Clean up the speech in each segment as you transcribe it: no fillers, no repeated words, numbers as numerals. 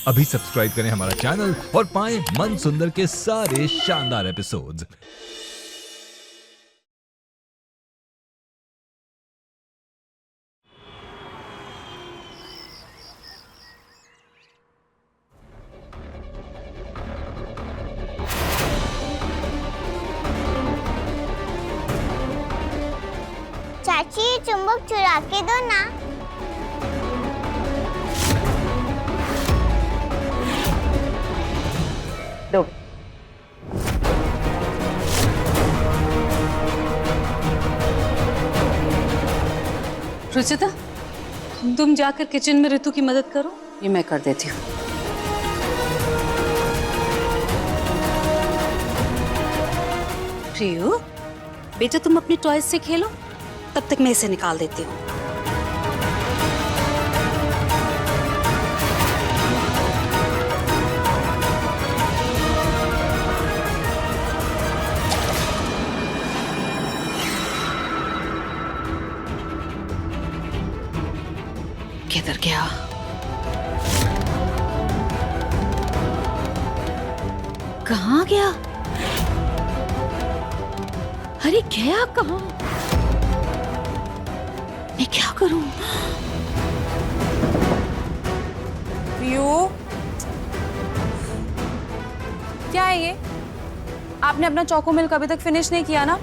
अभी सब्सक्राइब करें हमारा चैनल और पाएं मन सुंदर के सारे शानदार एपिसोड्स। चाची चुंबक चुरा के दो ना। दो। रुचिता, तुम जाकर किचन में ऋतु की मदद करो। ये मैं कर देती हूँ। प्रियो, बेटा तुम अपनी टॉयज से खेलो, तब तक मैं इसे निकाल देती हूँ। किधर गया? कहाँ गया? अरे गया कहाँ? मैं क्या करूं? प्रियो, क्या है ये? आपने अपना चोको मिल्क अभी तक फिनिश नहीं किया ना?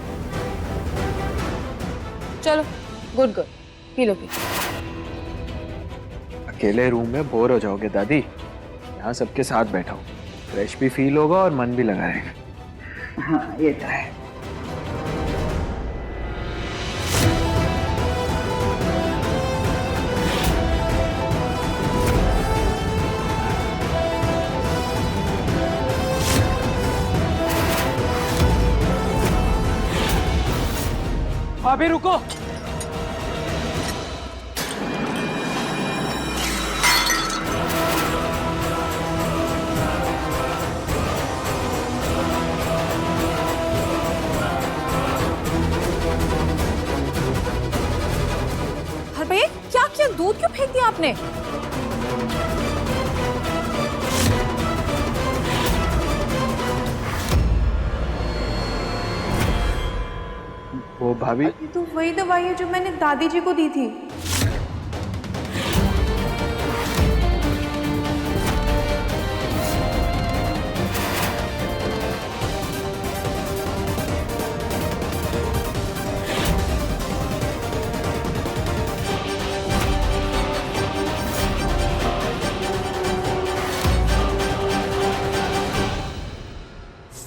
चलो, good good, P low P. अकेले रूम में बोर हो जाओगे दादी, यहाँ सबके साथ बैठा हूँ, फ्रेश भी फील होगा और मन भी लगा रहेगा। हाँ ये तो है। भाभी रुको। अरे क्या किया? दूध क्यों फेंक दिया आपने? वो भाभी, ये तो वही दवाई है जो मैंने दादी जी को दी थी।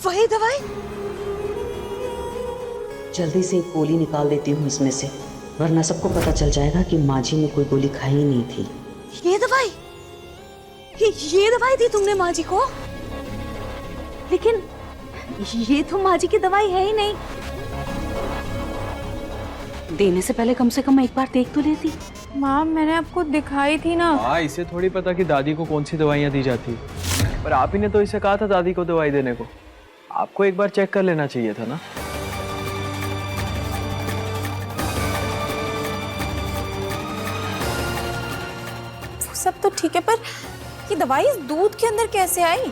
वही दवाई? जल्दी से एक गोली निकाल देती हूँ इसमें से, वरना सबको पता चल जाएगा कि माँ जी ने कोई गोली खाई ही नहीं थी। ये दवाई? ये दवाई दी तुमने माँ जी को? लेकिन ये तो माँ जी की दवाई है ही नहीं। देने से पहले कम से कम एक बार देख तो लेती। माँ, मैंने आपको दिखाई थी ना। हाँ इसे थोड़ी पता कि दादी को कौन सी दवाइयाँ दी जाती, पर आप ही ने तो इसे कहा था दादी को दवाई देने को। आपको एक बार चेक कर लेना चाहिए था ना। वो सब तो ठीक है, पर ये दवाई इस दूध के अंदर कैसे आई?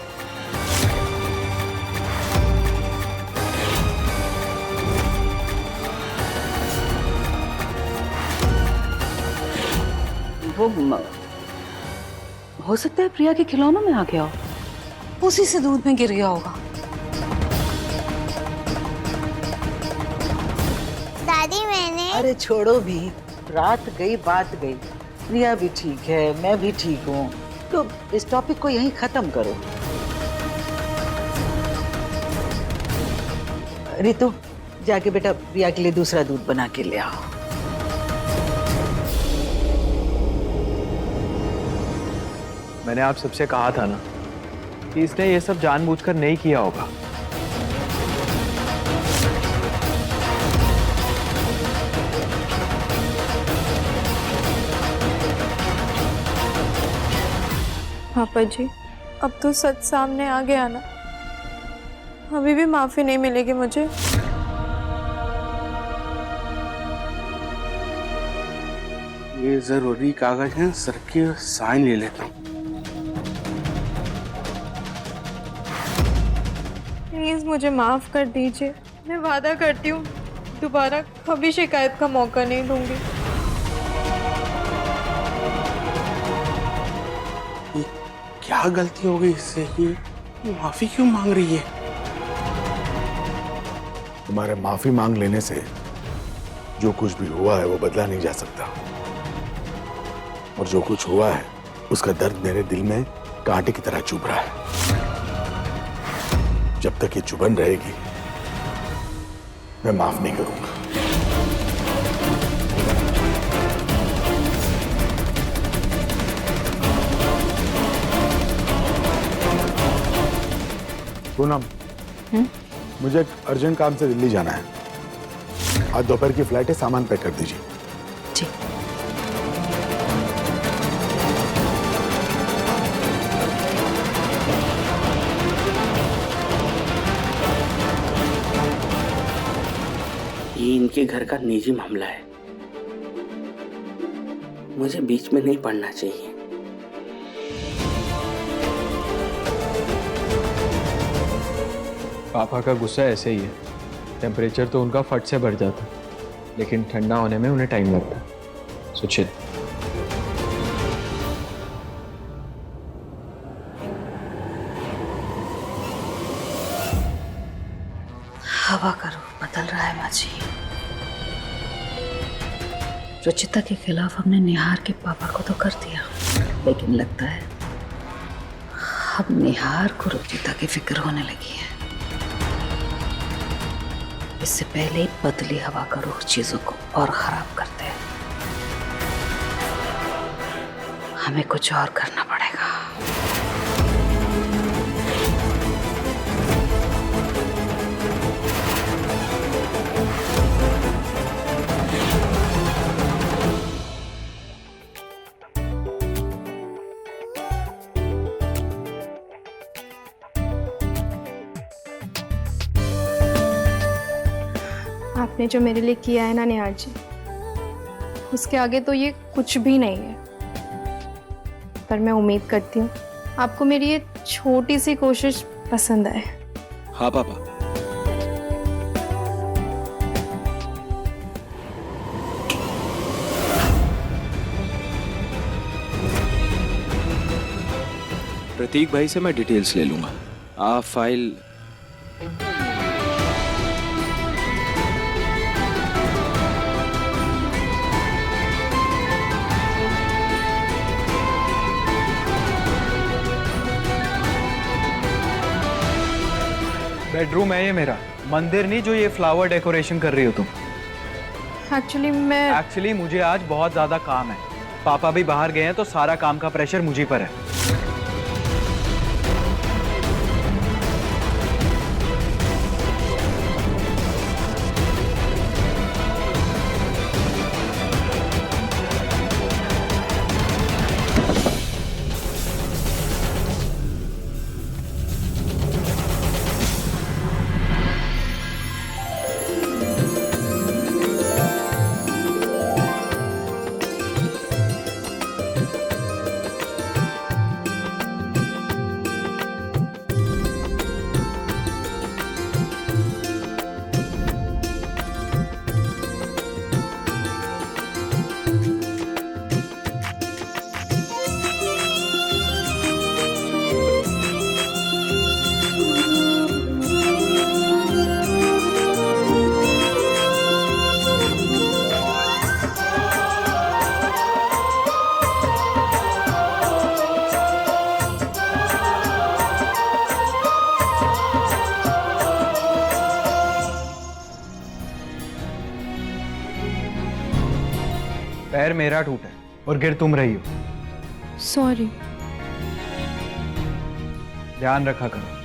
हो सकता है प्रिया के खिलौनों में आ गया हो, उसी से दूध में गिर गया होगा। दादी मैंने। अरे छोड़ो भी, रात गई बात गई। प्रिया भी ठीक है, मैं भी ठीक हूँ, तो इस टॉपिक को यहीं खत्म करो। रितु, जाके बेटा प्रिया के लिए दूसरा दूध बना के ले आओ। मैंने आप सबसे कहा था ना कि इसने ये सब जानबूझकर नहीं किया होगा। पापा जी, अब तो सच सामने आ गया ना, अभी भी माफी नहीं मिलेगी मुझे। ये जरूरी कागज है, सर के साइन ले लेता हूँ। प्लीज मुझे माफ कर दीजिए। मैं वादा करती हूँ दोबारा कभी शिकायत का मौका नहीं दूंगी। ये क्या गलती हो गई इससे? ये माफी क्यों मांग रही है? तुम्हारे माफी मांग लेने से जो कुछ भी हुआ है वो बदला नहीं जा सकता, और जो कुछ हुआ है उसका दर्द मेरे दिल में कांटे की तरह चुभ रहा है। जब तक ये चुभन रहेगी मैं माफ नहीं करूंगा। पूनम, मुझे एक अर्जेंट काम से दिल्ली जाना है। आज दोपहर की फ्लाइट है, सामान पैक कर दीजिए। जी। ये इनके घर का निजी मामला है, मुझे बीच में नहीं पड़ना चाहिए। पापा का गुस्सा ऐसे ही है, टेम्परेचर तो उनका फट से बढ़ जाता, लेकिन ठंडा होने में उन्हें टाइम लगता। सुचित, हवा का रुख बदल रहा है माँ जी। रुचिता के खिलाफ हमने निहार के पापा को तो कर दिया, लेकिन लगता है अब निहार को रुचिता की फिक्र होने लगी है। इससे पहले ही बदली हवा का रुख चीजों को और खराब करते हैं। हमें कुछ और करना पड़ेगा। आपने जो मेरे लिए किया है ना निहार जी, उसके आगे तो ये कुछ भी नहीं है। पर मैं उम्मीद करती हूँ आपको मेरी ये छोटी सी कोशिश पसंद आए। हाँ पापा। प्रतीक भाई से मैं डिटेल्स ले लूंगा। आप फाइल बेडरूम है ये मेरा, मंदिर नहीं जो ये फ्लावर डेकोरेशन कर रही हो तुम। एक्चुअली मुझे आज बहुत ज्यादा काम है। पापा भी बाहर गए हैं तो सारा काम का प्रेशर मुझी पर है। पैर मेरा टूटा है और गिर तुम रही हो। सॉरी। ध्यान रखा करो,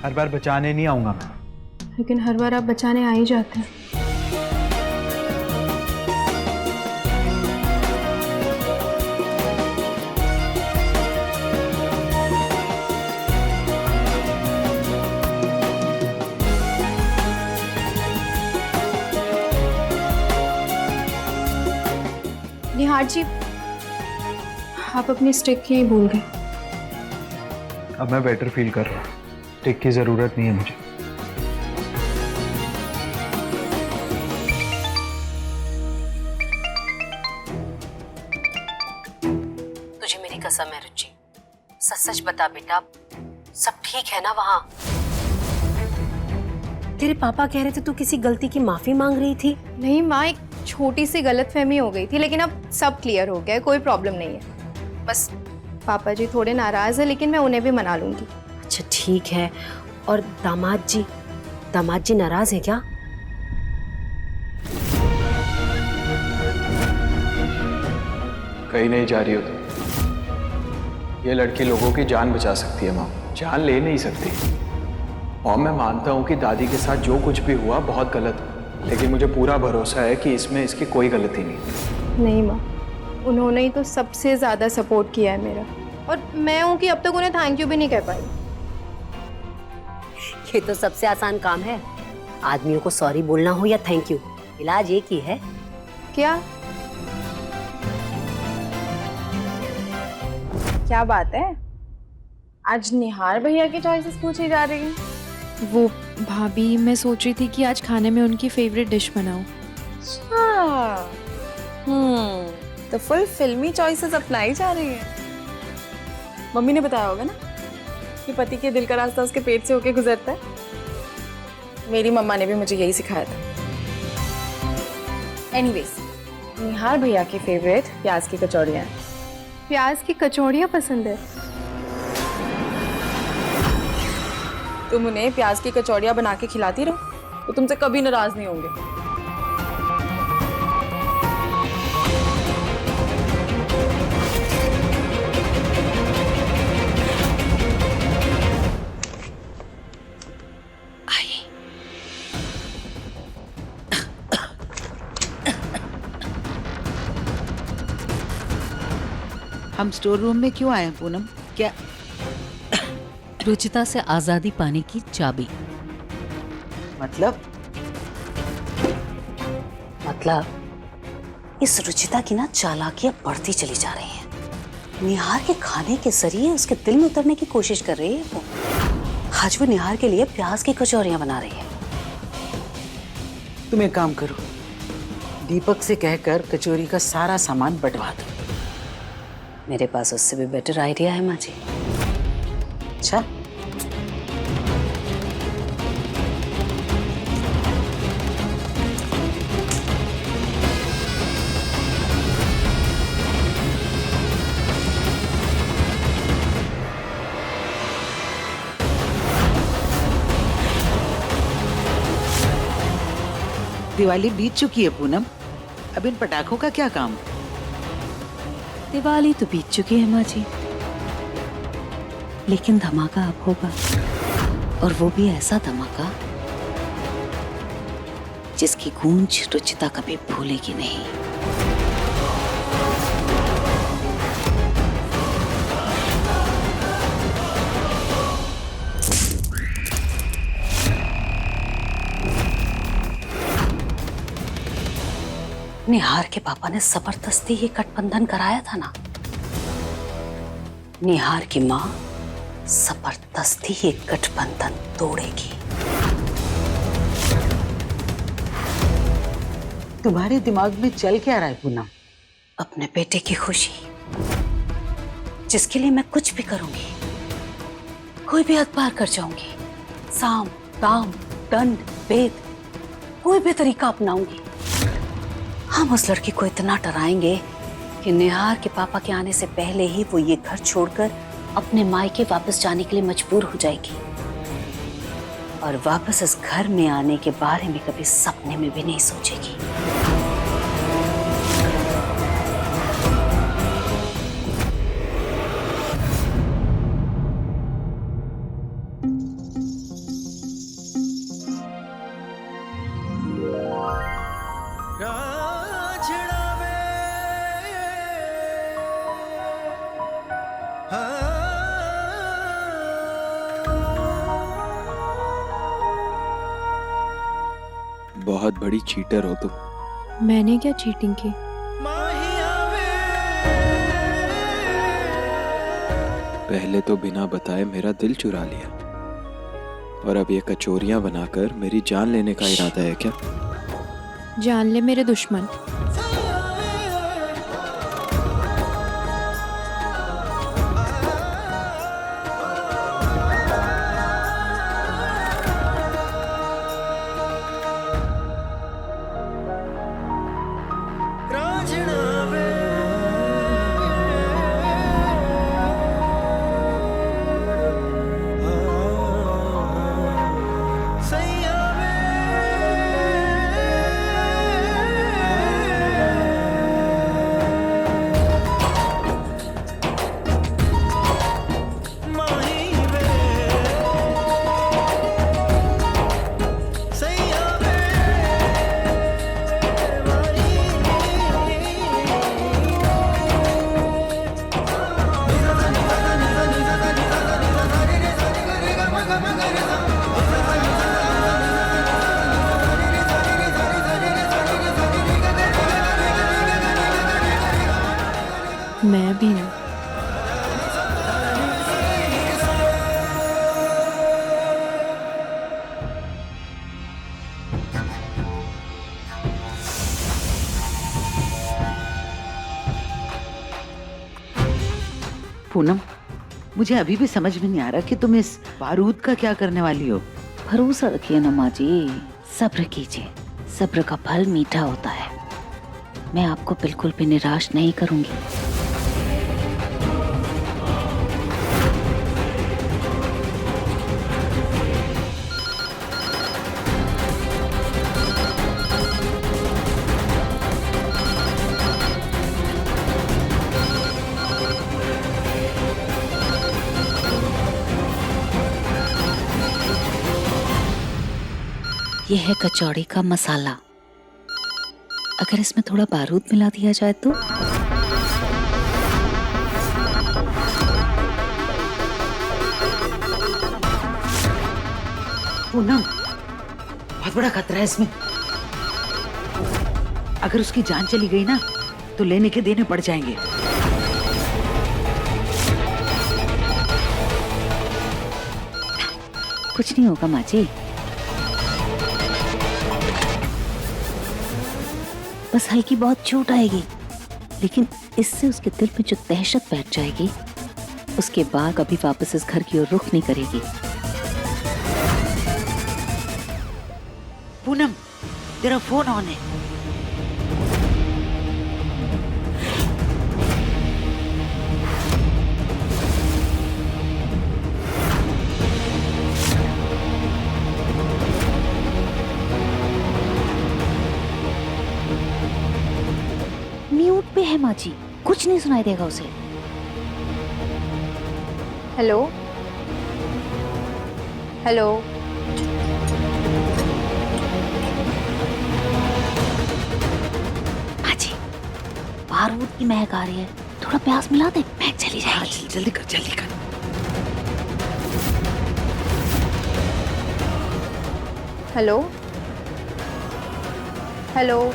हर बार बचाने नहीं आऊंगा मैं। लेकिन हर बार आप बचाने आ ही जाते हैं। निहार जी, आप अपनी स्टिक यहीं भूल गए। अब मैं बेटर फील कर रहा हूँ, टिक की जरूरत नहीं है मुझे। सच सच बता बेटा, सब ठीक है ना वहाँ? तेरे पापा कह रहे थे तू किसी गलती की माफी मांग रही थी। नहीं माँ, एक छोटी सी गलतफहमी हो गई थी, लेकिन अब सब क्लियर हो गया है, कोई प्रॉब्लम नहीं है। बस पापा जी थोड़े नाराज है, लेकिन मैं उन्हें भी मना लूंगी। अच्छा ठीक है। और दामाद जी नाराज है क्या? कहीं नहीं जा रही हो तुम। ये लड़की लोगों की जान बचा सकती है माँ, जान ले नहीं सकती। और मैं मानता हूँ कि दादी के साथ जो कुछ भी हुआ बहुत गलत हुआ, लेकिन मुझे पूरा भरोसा है कि इसमें इसकी कोई गलती नहीं। नहीं माँ, उन्होंने ही तो सबसे ज़्यादा सपोर्ट किया है मेरा, और मैं हूँ कि अब तक उन्हें थैंक यू भी नहीं कह पाई। ये तो सबसे आसान काम है, आदमियों को सॉरी बोलना हो या थैंक यू, इलाज एक ही है। क्या क्या बात है, आज निहार भैया की चॉइसेस पूछी जा रही है? वो भाभी, मैं सोच रही थी कि आज खाने में उनकी फेवरेट डिश बनाऊं। अच्छा, तो फुल फिल्मी चॉइसेस अपनाई जा रही है। मम्मी ने बताया होगा ना कि पति के दिल का रास्ता उसके पेट से होके गुजरता है। मेरी मम्मा ने भी मुझे यही सिखाया था। एनीवेज, निहार भैया की फेवरेट प्याज की कचौड़ियाँ। प्याज की कचौड़ियाँ पसंद है? तुम उन्हें प्याज की कचौड़ियाँ बना के खिलाती रहो तो तुमसे कभी नाराज नहीं होंगे। हम स्टोर रूम में क्यों आए हैं पूनम? क्या? रुचिता से आजादी पाने की चाबी। मतलब इस रुचिता की ना चालाकियां बढ़ती चली जा रही हैं। निहार के खाने के जरिए उसके दिल में उतरने की कोशिश कर रही है वो। आज वो निहार के लिए प्याज की कचौरियां बना रही है। तुम एक काम करो, दीपक से कहकर कचौरी का सारा सामान बंटवा दो। मेरे पास उससे भी बेटर आइडिया है माँ जी। अच्छा, दिवाली बीत चुकी है पूनम, अब इन पटाखों का क्या काम? दिवाली तो बीत चुकी है माँ जी, लेकिन धमाका अब होगा, और वो भी ऐसा धमाका जिसकी गूंज रुचिता कभी भूलेगी नहीं। निहार के पापा ने जबरदस्ती ये गठबंधन कराया था ना। निहार की माँ जबरदस्ती ये गठबंधन तोड़ेगी। तुम्हारे दिमाग में चल क्या रहा है पूनम? अपने बेटे की खुशी, जिसके लिए मैं कुछ भी करूंगी, कोई भी हद पार कर जाऊंगी। साम दाम दंड भेद, कोई भी तरीका अपनाऊंगी। हम उस लड़की को इतना डराएंगे कि निहार के पापा के आने से पहले ही वो ये घर छोड़कर अपने मायके वापस जाने के लिए मजबूर हो जाएगी, और वापस इस घर में आने के बारे में कभी सपने में भी नहीं सोचेगी। बहुत बड़ी चीटर हो तुम। मैंने क्या चीटिंग की? पहले तो बिना बताए मेरा दिल चुरा लिया, और अब ये कचौरियां बनाकर मेरी जान लेने का इरादा है क्या? जान ले मेरे दुश्मन। पूनम, मुझे अभी भी समझ में नहीं आ रहा कि तुम इस बारूद का क्या करने वाली हो। भरोसा रखिए ना माँ जी, सब्र कीजिए, सब्र का फल मीठा होता है। मैं आपको बिल्कुल भी निराश नहीं करूंगी। यह है कचौड़ी का मसाला। अगर इसमें थोड़ा बारूद मिला दिया जाए तो पूनम, बहुत बड़ा खतरा है इसमें। अगर उसकी जान चली गई ना तो लेने के देने पड़ जाएंगे। कुछ नहीं होगा माँ जी, बस हल्की बहुत चोट आएगी, लेकिन इससे उसके दिल में जो दहशत बैठ जाएगी, उसके बाद कभी वापस इस घर की ओर रुख नहीं करेगी। पूनम, तेरा फोन ऑन है। म्यूट पे है माँ जी, कुछ नहीं सुनाई देगा उसे। हेलो हेलो, माँ जी, बारूद की महक आ रही है, थोड़ा प्यास मिला दे, महक चली जाएगी। जल्दी कर, जल्दी कर। हेलो हेलो,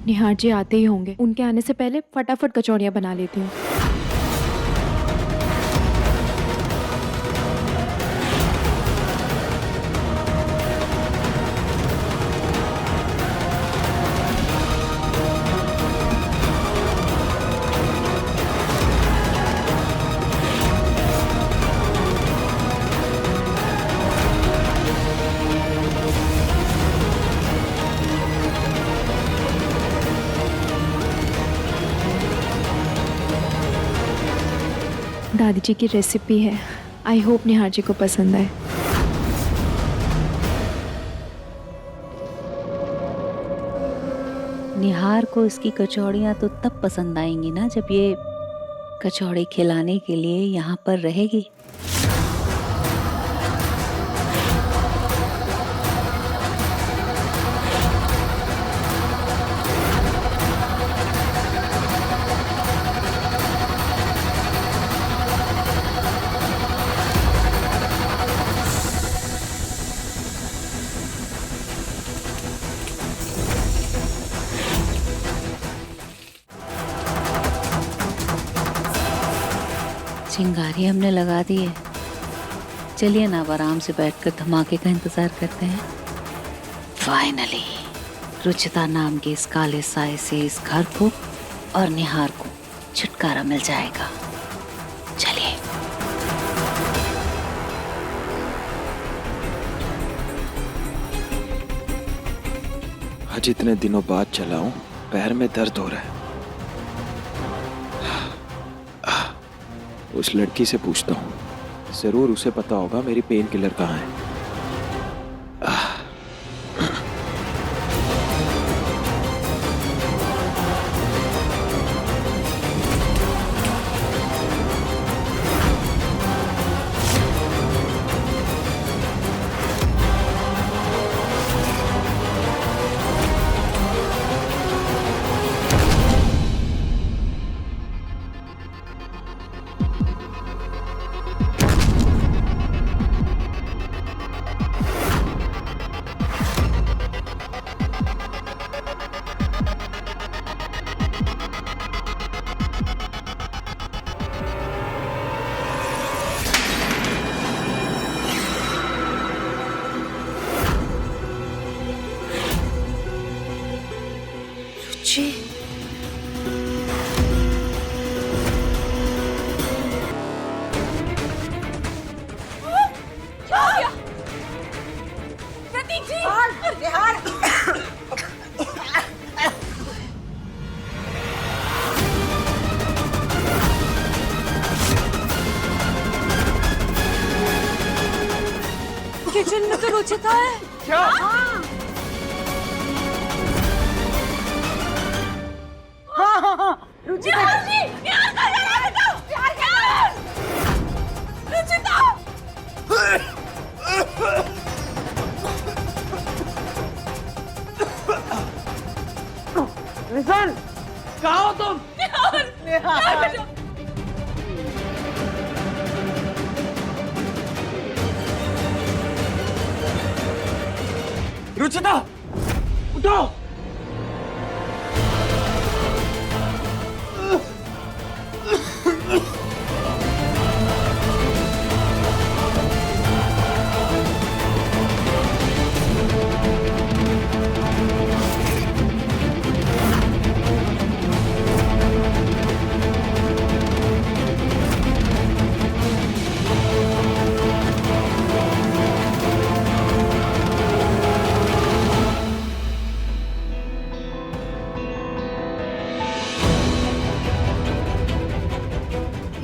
निहार जी आते ही होंगे, उनके आने से पहले फटाफट कचौड़ियाँ बना लेती हूँ। दादी जी की रेसिपी है, आई होप निहार जी को पसंद आए। निहार को इसकी कचौड़ियाँ तो तब पसंद आएंगी ना जब ये कचौड़ी खिलाने के लिए यहाँ पर रहेगी। चिंगारी हमने लगा दी है, चलिए ना अब आराम से बैठकर धमाके का इंतजार करते हैं। फाइनली रुचिता नाम के इस काले साए से इस घर को और निहार को छुटकारा मिल जाएगा। चलिए। आज इतने दिनों बाद चला हूं, पैर में दर्द हो रहा है। उस लड़की से पूछता हूँ, जरूर उसे पता होगा मेरी पेन किलर कहाँ है। रुचि, किचन में तो रुचिता है। क्या? हाँ रुचिता निशान, कहाँ हो तुम? रुचिता, उठो।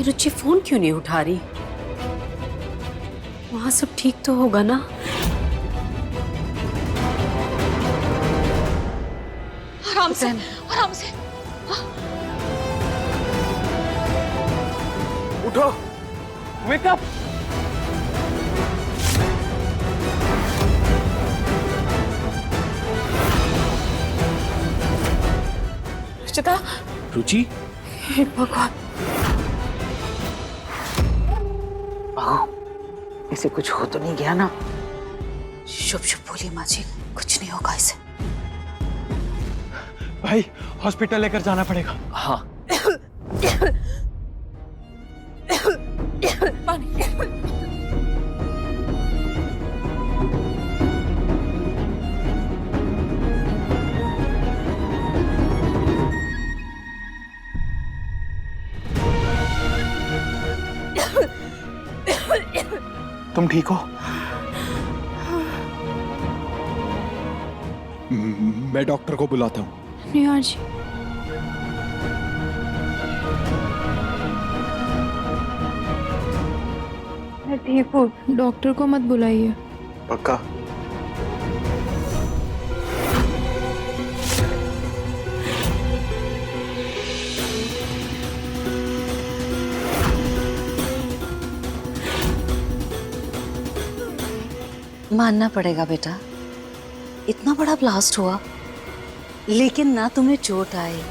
रुचि फोन क्यों नहीं उठा रही? वहां सब ठीक तो होगा ना? आराम से, आराम से। उठो, वेक अप। रुचिता, रुचि, हे भगवान, इसे कुछ हो तो नहीं गया ना? शुभ शुभ बोलिए माँ जी, कुछ नहीं होगा इसे। भाई हॉस्पिटल लेकर जाना पड़ेगा। हाँ। तुम ठीक हो? मैं डॉक्टर को बुलाता हूँ। निहार जी, मैं ठीक हूँ, डॉक्टर को मत बुलाइए। पक्का? मानना पड़ेगा बेटा, इतना बड़ा ब्लास्ट हुआ लेकिन ना तुम्हें चोट आई,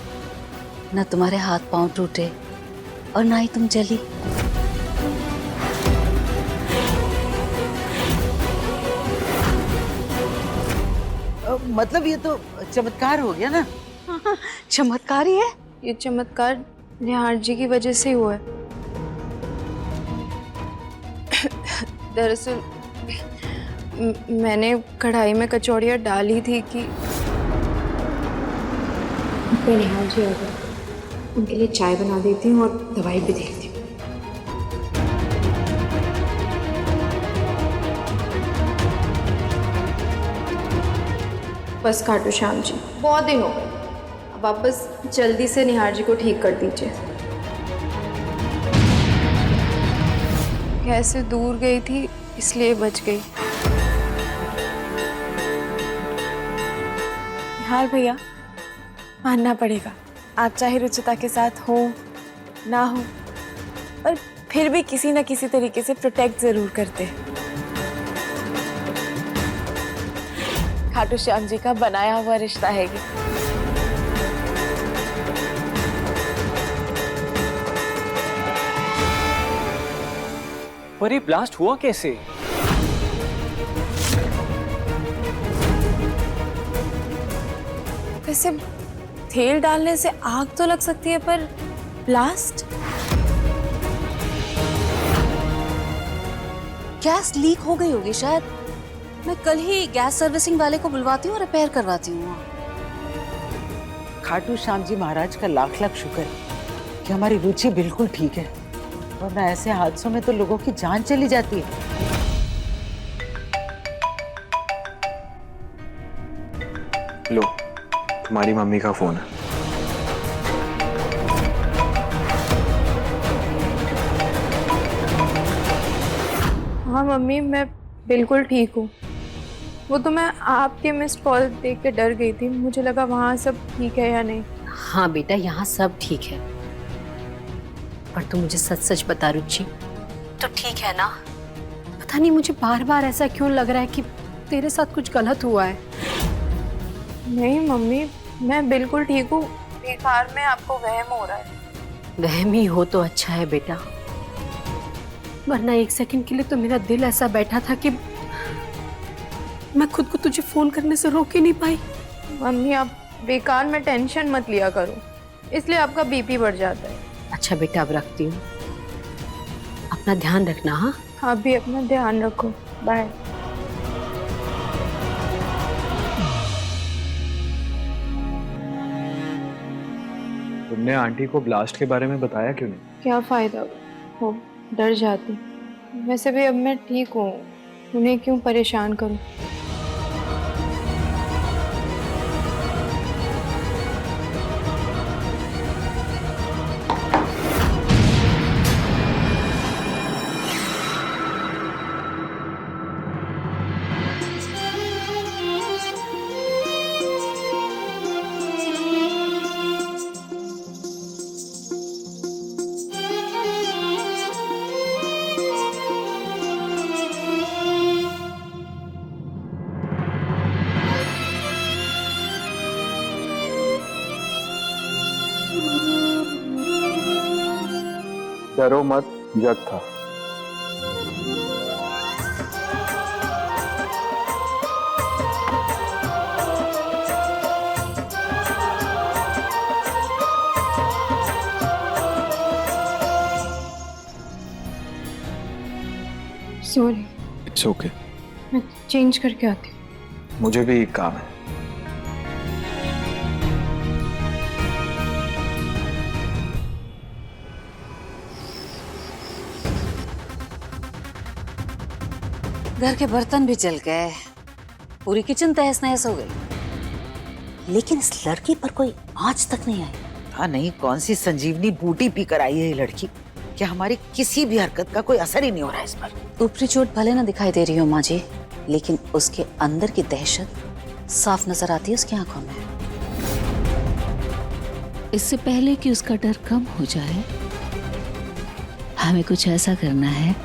ना तुम्हारे हाथ पांव टूटे और ना ही तुम जली। मतलब ये तो चमत्कार हो गया ना? चमत्कार ही है। ये चमत्कार निहार जी की वजह से हुआ है। दरअसल मैंने कढ़ाई में कचौड़ियाँ डाली थी कि निहार जी आ गए, उनके लिए चाय बना देती हूँ और दवाई भी देती हूँ। बस खाटू श्याम जी, बहुत दिन हो गए, अब आप बस जल्दी से निहार जी को ठीक कर दीजिए। कैसे दूर गई थी इसलिए बच गई। निहार भैया, मानना पड़ेगा, आप चाहे रुचिता के साथ हो ना हो, पर फिर भी किसी न किसी तरीके से प्रोटेक्ट जरूर करते। खाटू श्याम जी का बनाया हुआ रिश्ता है ये। पर ये ब्लास्ट हुआ कैसे? वैसे तेल डालने से आग तो लग सकती है, पर ब्लास्ट? गैस लीक हो गई होगी शायद। मैं कल ही गैस सर्विसिंग वाले को बुलवाती हूँ और रिपेयर करवाती हूँ। खाटू श्याम जी महाराज का लाख लाख शुक्र है कि हमारी रुचि बिल्कुल ठीक है, वरना ऐसे हादसों में तो लोगों की जान चली जाती है। लो, तुम्हारी मम्मी का फोन है। हाँ मम्मी, मैं बिल्कुल ठीक हूँ। वो तो मैं आपके मिस्ड कॉल देख के डर गई थी, मुझे लगा वहाँ सब ठीक है या नहीं। हाँ बेटा, यहाँ सब ठीक है, पर तू मुझे सच सच बता रुचि, तो ठीक है ना? पता नहीं मुझे बार बार ऐसा क्यों लग रहा है कि तेरे साथ कुछ गलत हुआ है। नहीं मम्मी, मैं बिल्कुल ठीक हूँ। बेकार में आपको वहम हो रहा है। वहम ही हो तो अच्छा है बेटा, वरना एक सेकंड के लिए तो मेरा दिल ऐसा बैठा था कि मैं खुद को तुझे फोन करने से रोक ही नहीं पाई। मम्मी, आप बेकार में टेंशन मत लिया करो, इसलिए आपका बीपी बढ़ जाता है। अच्छा बेटा, अब रखती हूँ, अपना ध्यान रखना। हाँ, आप भी अपना ध्यान रखो। बाय। तुमने आंटी को ब्लास्ट के बारे में बताया क्यों नहीं? क्या फायदा, वो डर जाती। वैसे भी अब मैं ठीक हूँ, उन्हें क्यों परेशान करूँ। डरो मत, जग था। Sorry, it's okay. मैं चेंज करके आती हूँ। मुझे भी एक काम है। घर के बर्तन भी जल गए, पूरी किचन तहस नहस हो गई, लेकिन इस लड़की पर कोई आंच तक नहीं आई। हाँ नहीं, कौन सी संजीवनी बूटी पी कर आई है ये लड़की? क्या हमारी किसी भी हरकत का कोई असर ही नहीं हो रहा है इस पर? ऊपरी चोट भले ना दिखाई दे रही हो माँ जी, लेकिन उसके अंदर की दहशत साफ नजर आती है उसकी आंखों में। इससे पहले कि उसका डर कम हो जाए, हमें कुछ ऐसा करना है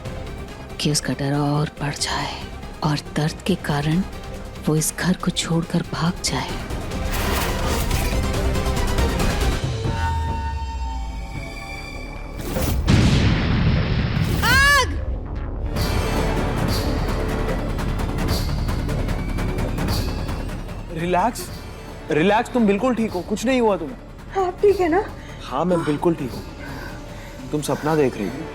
कि उसका डर और बढ़ जाए और दर्द के कारण वो इस घर को छोड़कर भाग जाए। रिलैक्स, रिलैक्स, तुम बिल्कुल ठीक हो, कुछ नहीं हुआ तुम्हें। आप ठीक है ना? हाँ, मैं बिल्कुल ठीक हूँ। तुम सपना देख रही हो।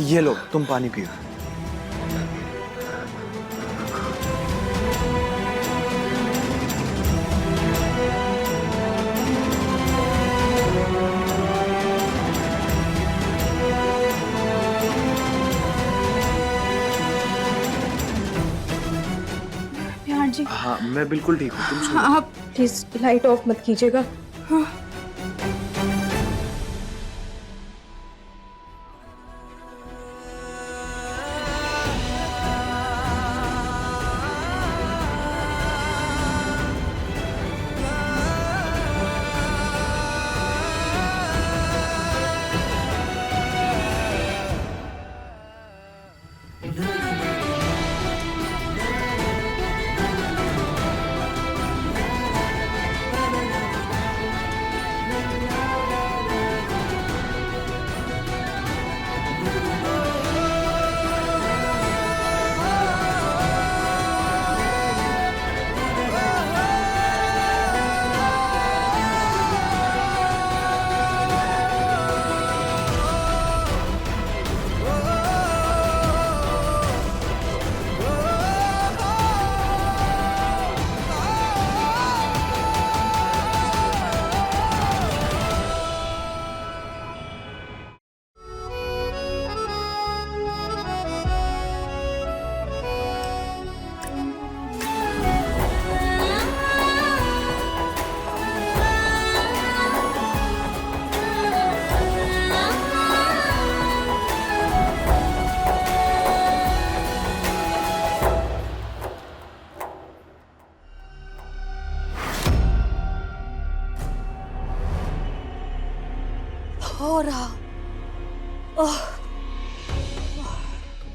ये लो, तुम पानी पियो। यार जी, हाँ, मैं बिल्कुल ठीक हूँ, तुम सो। आप प्लीज लाइट ऑफ मत कीजिएगा। हाँ।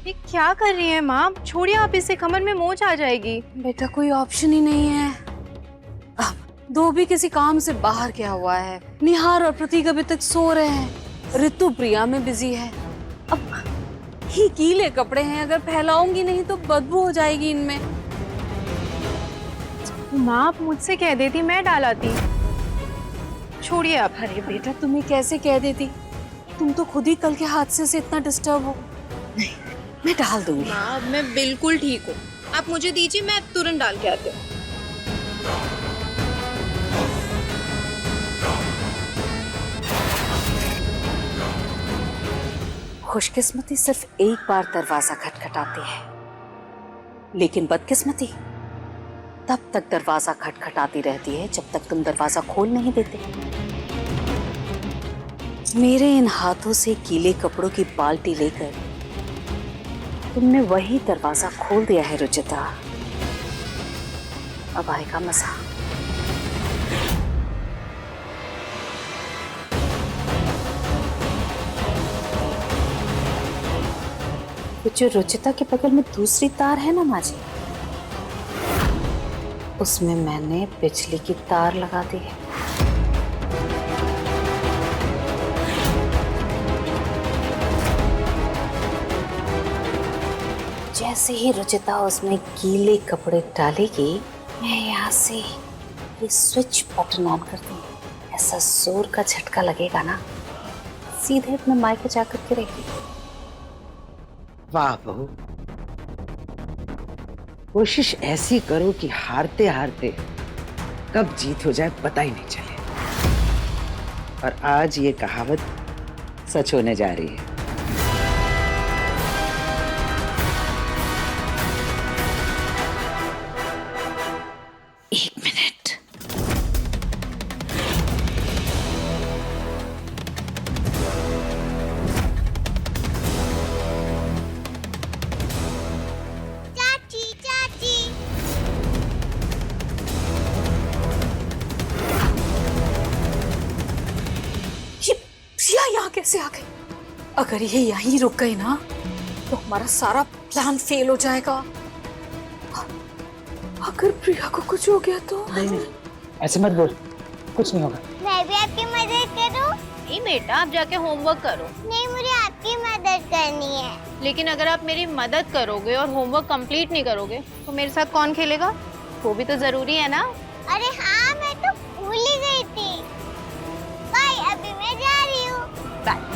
ये क्या कर रही है माँ? छोड़िए आप इसे, कमर में मोच आ जाएगी। बेटा कोई ऑप्शन ही नहीं है। अब धोबी किसी काम से बाहर गया हुआ है, निहार और प्रतीक अभी तक सो रहे हैं, ऋतु प्रिया में बिजी है। अब ये गीले कपड़े हैं, अगर फैलाऊंगी नहीं तो बदबू हो जाएगी इनमें। माँ आप मुझसे कह देती, मैं डालाती। छोड़िए आप। अरे बेटा तुम्हें कैसे कह देती, तुम तो खुद ही कल के हादसे से इतना डिस्टर्ब हो। नहीं मैं डाल दूंगी। माँ अब मैं बिल्कुल ठीक हूँ, आप मुझे दीजिए, मैं तुरंत डाल के आती हूँ। खुशकिस्मती सिर्फ एक बार दरवाजा खटखटाती है, लेकिन बदकिस्मती तब तक दरवाजा खटखटाती रहती है जब तक तुम दरवाजा खोल नहीं देते। मेरे इन हाथों से गीले कपड़ों की बाल्टी लेकर तुमने वही दरवाजा खोल दिया है रुचिता। अब आएगा मजा। तो जो रुचिता के बगल में दूसरी तार है ना माँ जी, उसमें मैंने बिजली की तार लगा दी है। जैसे ही रुचिता उसमें गीले कपड़े डालेगी, मैं यहाँ से ये स्विच बटन ऑन कर दूंगी। ऐसा जोर का झटका लगेगा ना, सीधे अपने मायके जाकर गिरेगी। वाह बहू, कोशिश ऐसी करो कि हारते हारते कब जीत हो जाए पता ही नहीं चले। और आज ये कहावत सच होने जा रही है। एक मिनट। चाची चाची ये प्रिया यहाँ कैसे आ गई? अगर ये यहीं रुक गई ना तो हमारा सारा प्लान फेल हो जाएगा। अगर प्रिया को कुछ हो गया तो? नहीं, ऐसे मत बोल, कुछ नहीं होगा। मैं भी आपकी मदद करूं? नहीं बेटा, आप जाके होमवर्क करो। नहीं, मुझे आपकी मदद करनी है। लेकिन अगर आप मेरी मदद करोगे और होमवर्क कंप्लीट नहीं करोगे तो मेरे साथ कौन खेलेगा? वो भी तो जरूरी है ना। अरे हाँ, मैं तो भूल ही गई थी। बाय, अभी मैं जा रही हूँ। बाय।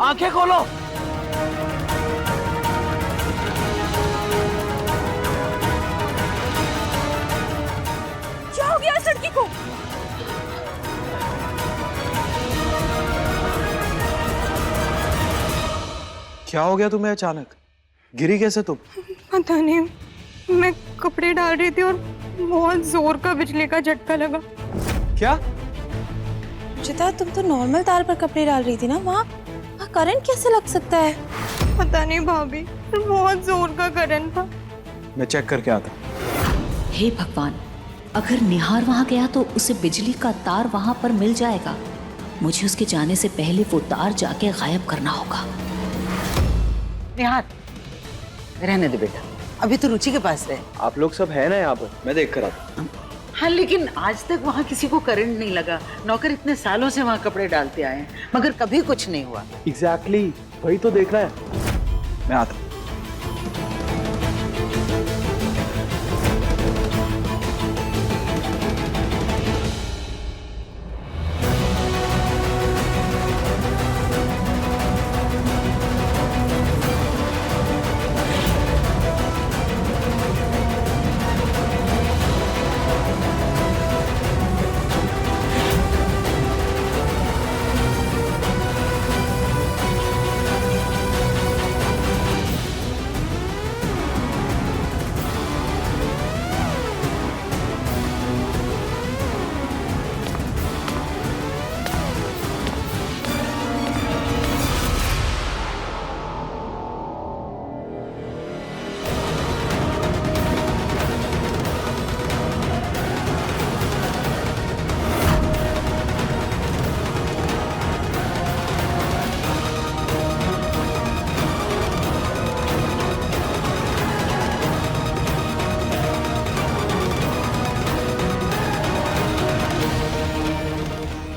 आंखें खोलो। क्या हो गया इस लड़की को? क्या हो गया तुम्हें अचानक? गिरी कैसे तुम? पता नहीं, मैं कपड़े डाल रही थी और बहुत जोर का बिजली का झटका लगा। क्या? चिता, तुम तो नॉर्मल तार पर कपड़े डाल रही थी ना, वहाँ करंट कैसे लग सकता है? पता नहीं भाभी, बहुत जोर का करंट था। मैं चेक करके आता। हे भगवान, अगर निहार वहां गया तो उसे बिजली का तार वहां पर मिल जाएगा। मुझे उसके जाने से पहले वो तार जाके गायब करना होगा। निहार, रहने दे बेटा, अभी तो रुचि के पास है। आप लोग सब है ना यहाँ पर, मैं देख कर आता हूँ। हाँ, लेकिन आज तक वहाँ किसी को करंट नहीं लगा। नौकर इतने सालों से वहाँ कपड़े डालते आए हैं, मगर कभी कुछ नहीं हुआ। एग्जैक्टली, वही तो देखना है। मैं आता हूँ।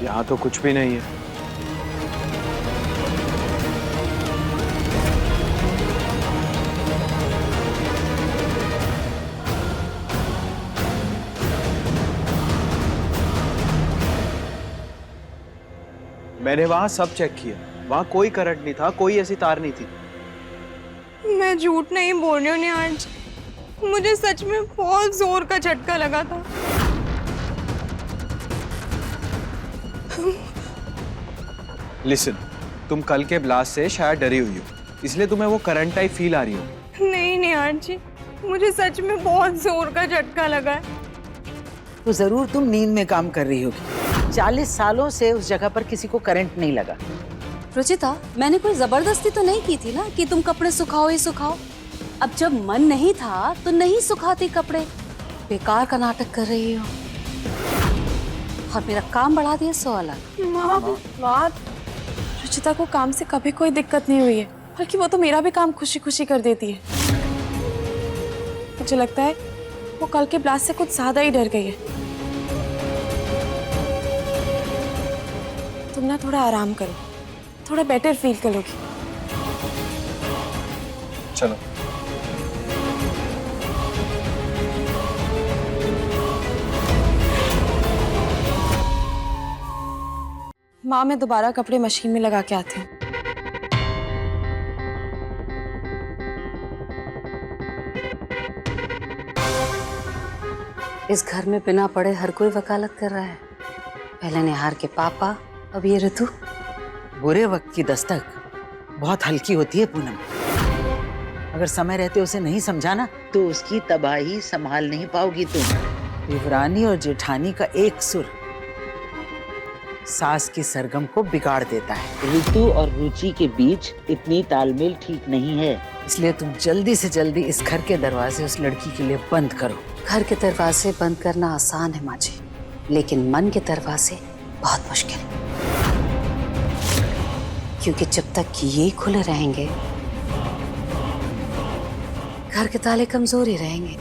यहाँ तो कुछ भी नहीं है। मैंने वहां सब चेक किया, वहां कोई करंट नहीं था, कोई ऐसी तार नहीं थी। मैं झूठ नहीं बोल रही हूँ निहार जी, मुझे सच में बहुत जोर का झटका लगा था। लिसन, तुम कल के ब्लास्ट से शायद डरी हुई हो, इसलिए तुम्हें वो करंट टाइप फील आ रही हो। नहीं निहार जी, मुझे सच में बहुत जोर का झटका लगा है। तो जरूर तुम नींद में काम कर रही होगी। 40 सालों से उस जगह पर किसी को करंट नहीं लगा। रुचिता, मैंने कोई जबरदस्ती तो नहीं की थी ना कि तुम कपड़े सुखाओ ही सुखाओ। अब जब मन नहीं था तो नहीं सुखाती कपड़े। बेकार का नाटक कर रही हो और मेरा काम बढ़ा दिया 100 अलग। बात रुचिता को काम से कभी कोई दिक्कत नहीं हुई है, बल्कि वो तो मेरा भी काम खुशी खुशी कर देती है। मुझे लगता है वो कल के ब्लास्ट से कुछ ज्यादा ही डर गई है। तुम ना थोड़ा आराम करो, थोड़ा बेटर फील करोगी। चलो। माँ, मैं दोबारा कपड़े मशीन में लगा के आती हूँ। इस घर में बिना पढ़े हर कोई वकालत कर रहा है। पहले निहार के पापा, अब ये ऋतु। बुरे वक्त की दस्तक बहुत हल्की होती है पूनम। अगर समय रहते उसे नहीं समझाना तो उसकी तबाही संभाल नहीं पाओगी तुम। युवरानी और जेठानी का एक सुर सास की सरगम को बिगाड़ देता है। ऋतु और रुचि के बीच इतनी तालमेल ठीक नहीं है, इसलिए तुम जल्दी से जल्दी इस घर के दरवाजे उस लड़की के लिए बंद करो। घर के दरवाजे बंद करना आसान है माँ जी, लेकिन मन के दरवाजे बहुत मुश्किल। क्योंकि जब तक ये खुले रहेंगे घर के ताले कमजोर ही रहेंगे।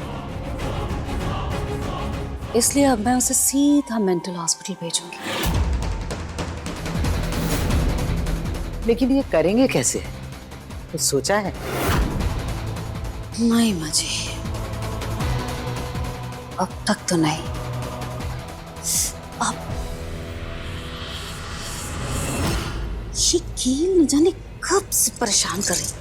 इसलिए अब मैं उसे सीधा मेंटल हॉस्पिटल भेजूंगी। लेकिन ये करेंगे कैसे, कुछ सोचा है? नहीं माँ जी, अब तक तो नहीं। अब ये कील न जाने कब से परेशान कर रही।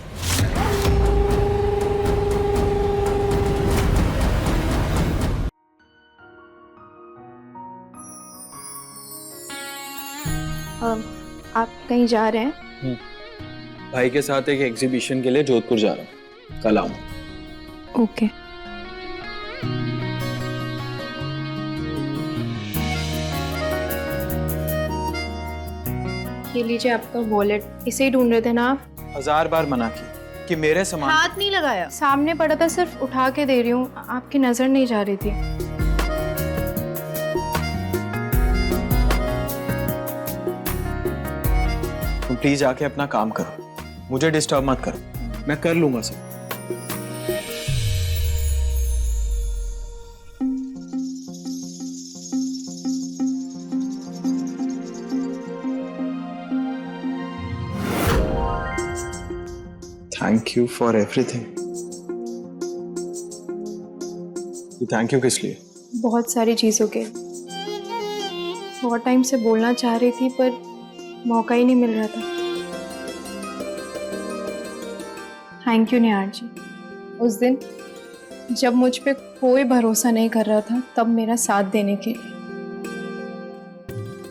आप कहीं जा रहे हैं? भाई के साथ एक एग्जीबिशन के लिए जोधपुर जा रहा हूँ, कल आऊंगा। ओके। ये लीजिए आपका वॉलेट, इसे ही ढूंढ रहे थे ना आप? 1000 बार मना की कि मेरे सामान। हाथ नहीं लगाया, सामने पड़ा था, सिर्फ उठा के दे रही हूँ, आपकी नजर नहीं जा रही थी। तुम प्लीज आके अपना काम करो, मुझे डिस्टर्ब मत करो, मैं कर लूंगा सब। Thank you for everything. ये थैंक यू किस लिए? बहुत सारी चीज़ों के। बहुत टाइम से बोलना चाह रही थी पर मौका ही नहीं मिल रहा था। थैंक यू निहार जी। उस दिन जब मुझ पे कोई भरोसा नहीं कर रहा था तब मेरा साथ देने के लिए।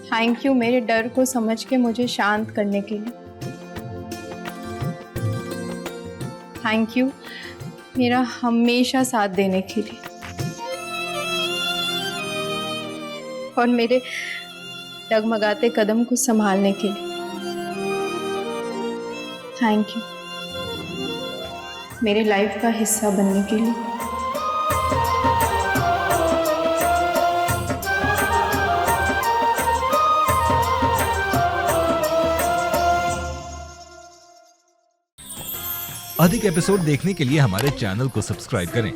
थैंक यू मेरे डर को समझ के मुझे शांत करने के लिए। थैंक यू मेरा हमेशा साथ देने के लिए और मेरे डगमगाते कदम को संभालने के लिए। थैंक यू मेरे लाइफ का हिस्सा बनने के लिए। अधिक एपिसोड देखने के लिए हमारे चैनल को सब्सक्राइब करें